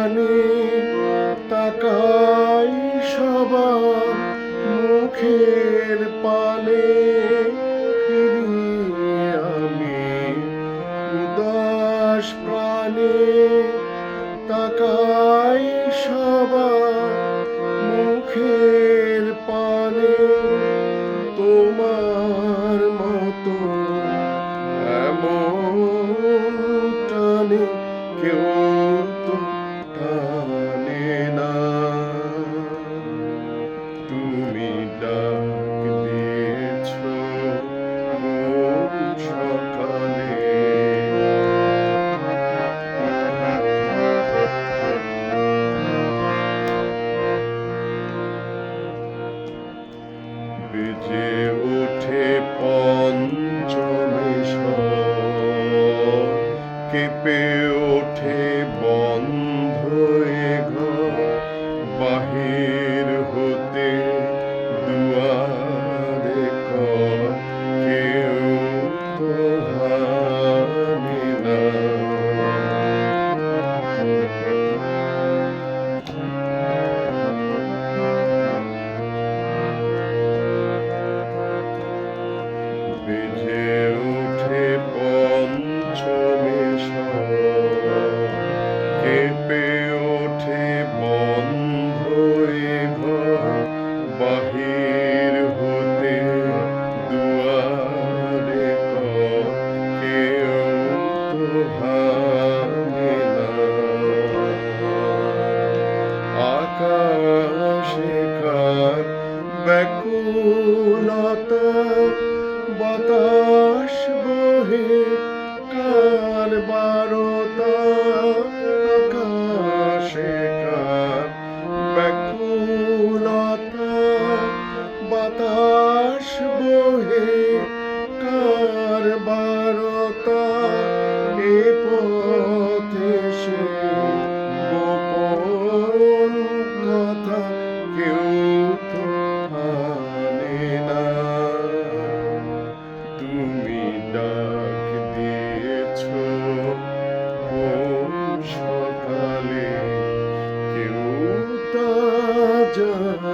টানে তাকাই সবার মুখের পানে, ফিরি আমি উদাস প্রাণে। তাকাই সবার মুখের পানে, তোমার মতো এমন টানে কেউ তো টানে না। তুমি ডাক দিয়েছ কোন সকালে, বেজে ওঠে পঞ্চমে স্বর, কেঁপে ওঠে বন্ধ এ ঘর। বাহির হতে দুয়ারে কর, কেউ তো হানে না। বেজে ওঠে পঞ্চমে স্বর, কেঁপে ওঠে বন্ধ এ ঘর। বাহির হতে দুয়ারে কর, কেউ তো ভাঙে না। আকাশে কার ব্যাকুলতা, বাতাস বহে কার বারতা। আকাশে কার ব্যাকুলতা, বাতাস বহে কার বারতা। এ পথে সে গোপন কথা কেউ তো জানে না। তুমি ডাক দিয়েছ কোন সকালে, কেউ তা জানে